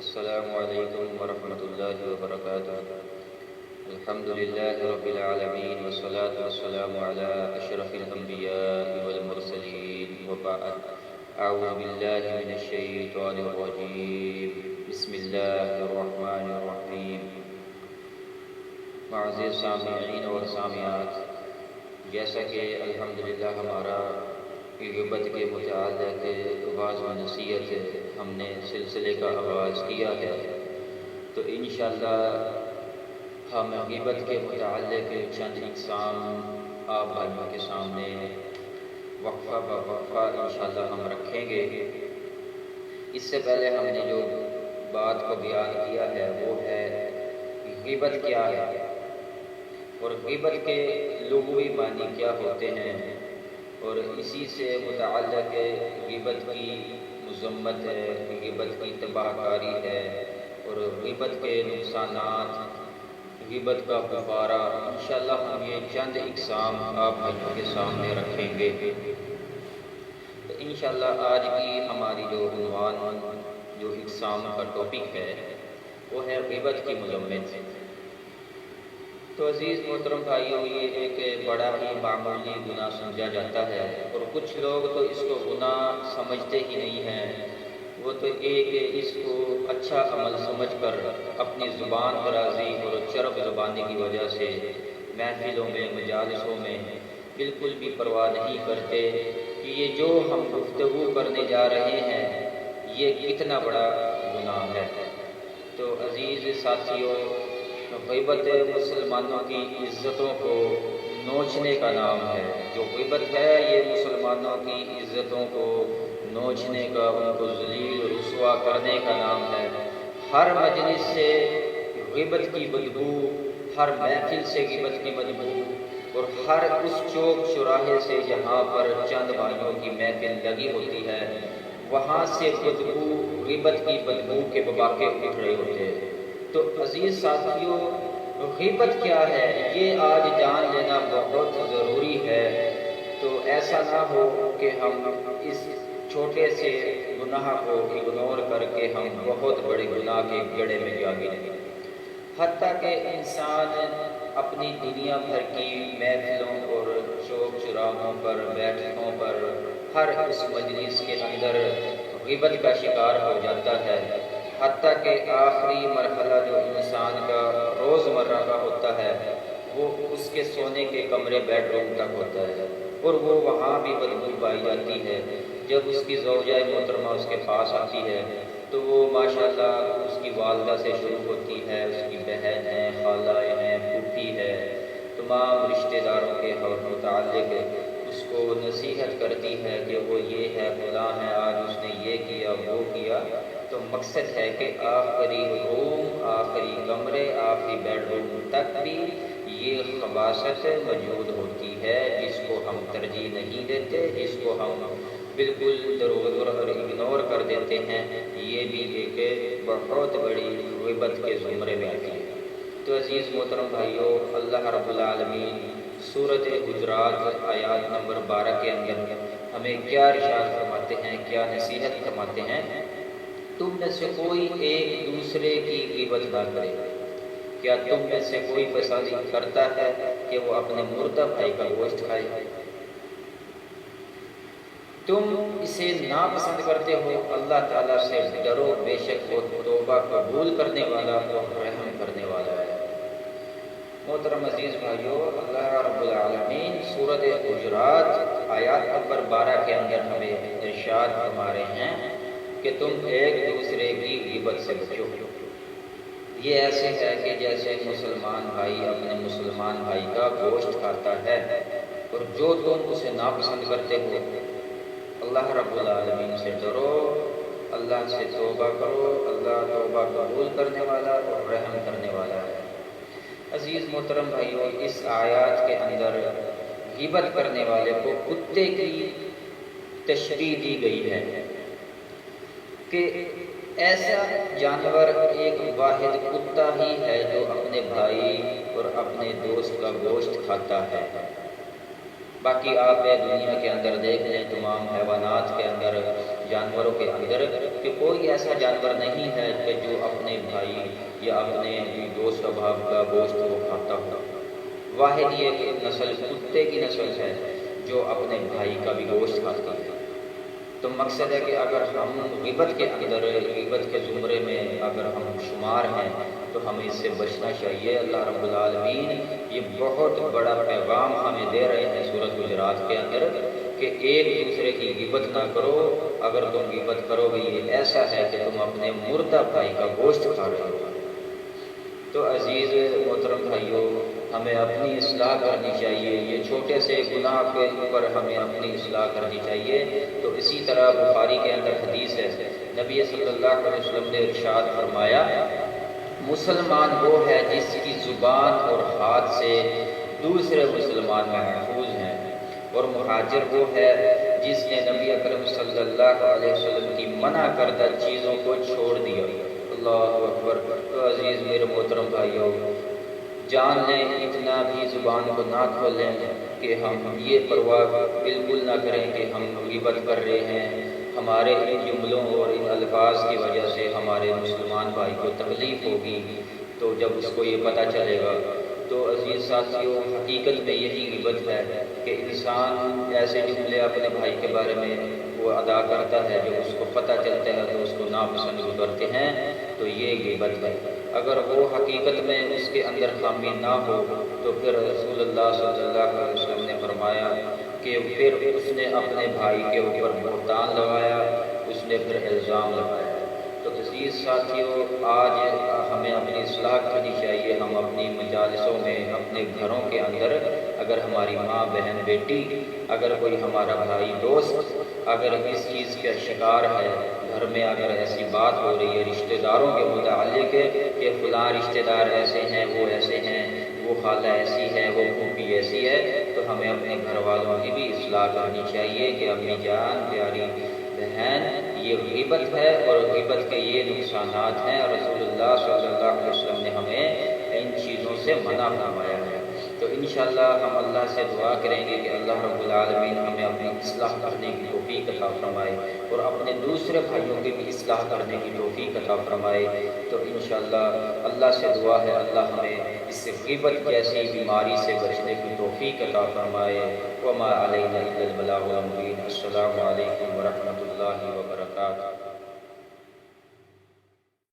السلام علیکم ورحمۃ اللہ وبرکاتہ۔ الحمد للہ رب العالمین والصلاة والسلام علی اشرف الانبیاء والمرسلین وبعد۔ اعوذ باللہ من الشیطان الرجیم، بسم اللہ الرحمن الرحیم۔ معزز سامعین اور سامعات، جیسا کہ الحمدللہ ہمارا غیبت کے متعلق واعظ و نصیحت ہم نے سلسلے کا آغاز کیا ہے، تو انشاءاللہ ہم غیبت کے متعلق چند اقسام آپ بھائیوں کے سامنے وقفہ بہ وقفہ انشاءاللہ ہم رکھیں گے۔ اس سے پہلے ہم نے جو بات کو بیان کیا ہے وہ ہے غیبت کیا ہے اور غیبت کے لغوی معنی کیا ہوتے ہیں، اور اسی سے متعلق غیبت کی مذمت ہے، غیبت کی تباہ کاری ہے، اور غیبت کے نقصانات، غیبت کا کفارہ، انشاءاللہ ہم یہ چند اقسام آپ بھائیوں کے سامنے رکھیں گے۔ تو انشاءاللہ آج کی ہماری جو عنوان، جو اقسام کا ٹاپک ہے وہ ہے غیبت کی مذمت۔ تو عزیز محترم بھائیوں، یہ ایک بڑا ہی معمولی گناہ سمجھا جاتا ہے، اور کچھ لوگ تو اس کو گناہ سمجھتے ہی نہیں ہیں، وہ تو اس کو اچھا عمل سمجھ کر اپنی زبان درازی اور چرب زبانی کی وجہ سے محفلوں میں، مجالسوں میں بالکل بھی پرواہ نہیں کرتے کہ یہ جو ہم گفتگو کرنے جا رہے ہیں یہ کتنا بڑا گناہ ہے۔ تو عزیز ساتھیوں، غیبت مسلمانوں کی عزتوں کو نوچنے کا نام ہے۔ جو غیبت ہے یہ مسلمانوں کی عزتوں کو نوچنے کا، ان کو ذلیل و رسوا کرنے کا نام ہے۔ ہر مجلس سے غیبت کی بدبو، ہر محفل سے غیبت کی بدبو، اور ہر اس چوک چوراہے سے جہاں پر چند بھائیوں کی محفل لگی ہوتی ہے وہاں سے بدبو، غیبت کی بدبو کے بباقے اٹھ رہے ہوتے ہیں۔ تو عزیز ساتھیوں، غیبت کیا ہے یہ آج جان لینا بہت ضروری ہے۔ تو ایسا نہ ہو کہ ہم اس چھوٹے سے گناہ کو اگنور کر کے ہم بہت بڑے گناہ کے گڑھے میں جا گریں۔ حتیٰ کہ انسان اپنی دنیا بھر کی محفلوں اور چوک چراہوں پر، بیٹھکوں پر، ہر اس مجلس کے اندر غیبت کا شکار ہو جاتا ہے۔ حتیٰ کہ آخری مرحلہ جو انسان کا روز مرہ کا ہوتا ہے وہ اس کے سونے کے کمرے بیڈ روم تک ہوتا ہے، اور وہ وہاں بھی بدبو پائی جاتی ہے۔ جب اس کی زوجہ محترمہ اس کے پاس آتی ہے تو وہ ماشاءاللہ اس کی والدہ سے شروع ہوتی ہے، اس کی بہن ہے، خالہ ہیں، پھوپھی ہے، تمام رشتہ داروں کے متعلق اس کو نصیحت کرتی ہے کہ وہ یہ ہے، فلاں ہے، آج اس نے یہ کیا، وہ کیا۔ تو مقصد ہے کہ آخری روم، آخری کمرے، آخری بیڈ روم تک بھی یہ خباثت موجود ہوتی ہے، جس کو ہم ترجیح نہیں دیتے، جس کو ہم بالکل دروازہ اور اگنور کر دیتے ہیں، یہ بھی ایک بہت بڑی غیبت کے زمرے میں آتی ہے۔ تو عزیز محترم بھائیوں، اللہ رب العالمین سورۃ حجرات آیات نمبر 12 کے اندر ہمیں کیا ارشاد فرماتے ہیں، کیا نصیحت فرماتے ہیں؟ تم میں سے کوئی ایک دوسرے کی غیبت نہ کرے۔ کیا تم میں سے کوئی فسادی کرتا ہے کہ وہ اپنے مردہ بھائی کا گوشت کھائے؟ تم اسے ناپسند کرتے ہو، اللہ تعالیٰ سے ڈرو، بے شک وہ توبہ قبول کرنے والا اور رحم کرنے والا ہے۔ محترم عزیز بھائیو، اللہ رب العالمین سورۃ حجرات آیات نمبر 12 کے اندر ہمیں ارشاد فرما رہے ہیں کہ تم ایک دوسرے کی غیبت سے بچو۔ یہ ایسے ہے کہ جیسے مسلمان بھائی اپنے مسلمان بھائی کا گوشت کھاتا ہے، اور جو تم اسے ناپسند کرتے ہو، اللہ رب العالمین سے ڈرو، اللہ سے توبہ کرو، اللہ توبہ قبول کرنے والا اور رحم کرنے والا ہے۔ عزیز محترم بھائیوں، اس آیات کے اندر غیبت کرنے والے کو کتے کی تشبیہ دی گئی ہے کہ ایسا جانور ایک واحد کتا ہی ہے جو اپنے بھائی اور اپنے دوست کا گوشت کھاتا ہے۔ باقی آپ دنیا کے اندر دیکھ لیں، تمام حیوانات کے اندر جانوروں کے اندر کہ کوئی ایسا جانور نہیں ہے کہ جو اپنے بھائی یا اپنے دوست احباب کا گوشت وہ کھاتا ہو۔ واحد یہ نسل کتے کی نسل ہے جو اپنے بھائی کا بھی گوشت کھاتا ہے۔ تو مقصد ہے کہ اگر ہم غیبت کے اندر، غیبت کے زمرے میں اگر ہم شمار ہیں تو ہمیں اس سے بچنا چاہیے۔ اللہ رب العالمین یہ بہت بڑا پیغام ہمیں دے رہے ہیں سورۃ حجرات کے اندر کہ ایک دوسرے کی غیبت نہ کرو، اگر تم غیبت کرو گے یہ ایسا ہے کہ تم اپنے مردہ بھائی کا گوشت کھا رہے ہو۔ تو عزیز محترم بھائیوں، ہمیں اپنی اصلاح کرنی چاہیے، یہ چھوٹے سے گناہ کے اوپر ہمیں اپنی اصلاح کرنی چاہیے۔ تو اسی طرح بخاری کے اندر حدیث ہے، نبی صلی اللہ علیہ وسلم نے ارشاد فرمایا، مسلمان وہ ہے جس کی زبان اور ہاتھ سے دوسرے مسلمان محفوظ ہیں، اور مہاجر وہ ہے جس نے نبی اکرم صلی اللہ علیہ وسلم کی منع کردہ چیزوں کو چھوڑ دیا۔ اللہ اکبر۔ تو عزیز میرے محترم بھائیوں، جان لیں اتنا بھی زبان کو نہ کھولیں کہ ہم یہ پرواہ بالکل نہ کریں کہ ہم غیبت کر رہے ہیں، ہمارے ان جملوں اور ان الفاظ کی وجہ سے ہمارے مسلمان بھائی کو تکلیف ہوگی۔ تو جب اس کو یہ پتہ چلے گا تو عزیز ساتھیوں، حقیقت میں یہی غیبت ہے کہ انسان ایسے جملے اپنے بھائی کے بارے میں وہ ادا کرتا ہے، جب اس کو پتہ چلتا ہے تو اس کو ناپسند گزرتے ہیں، تو یہ غیبت ہے۔ اگر وہ حقیقت میں اس کے اندر خامی نہ ہو تو پھر رسول اللہ صلی اللہ علیہ وسلم نے فرمایا کہ پھر اس نے اپنے بھائی کے اوپر بہتان لگایا، اس نے پھر الزام لگایا۔ تو عزیز ساتھیوں، آج ہمیں اپنی اصلاح کرنی چاہیے۔ ہم اپنی مجالسوں میں، اپنے گھروں کے اندر اگر ہماری ماں، بہن، بیٹی، اگر کوئی ہمارا بھائی، دوست اگر اس چیز کا شکار ہے، گھر میں اگر ایسی بات ہو رہی ہے رشتہ داروں کے متعلق کہ فلاں رشتہ دار ایسے ہیں، وہ ایسے ہیں، وہ خالہ ایسی ہے، وہ پھوپھی ایسی ہے، تو ہمیں اپنے گھر والوں کی بھی اصلاح کرنی چاہیے کہ اپنی جان پیاری بہن، یہ غیبت ہے اور غیبت کے یہ نقصانات ہیں، اور رسول اللہ صلی اللہ علیہ وسلم نے ہمیں ان چیزوں سے منع فرمایا ہے۔ تو انشاءاللہ ہم اللہ سے دعا کریں گے کہ اللہ رب العالمین ہمیں اپنی اصلاح کرنے کی توفیق عطا فرمائے اور اپنے دوسرے بھائیوں کی بھی اصلاح کرنے کی توفیق عطا فرمائے۔ تو انشاءاللہ اللہ سے دعا ہے اللہ ہمیں اس غیبت جیسی بیماری سے بچنے کی توفیق عطا فرمائے۔ وما علینا الا البلاغ المبین۔ السلام علیکم ورحمۃ اللہ وبرکاتہ۔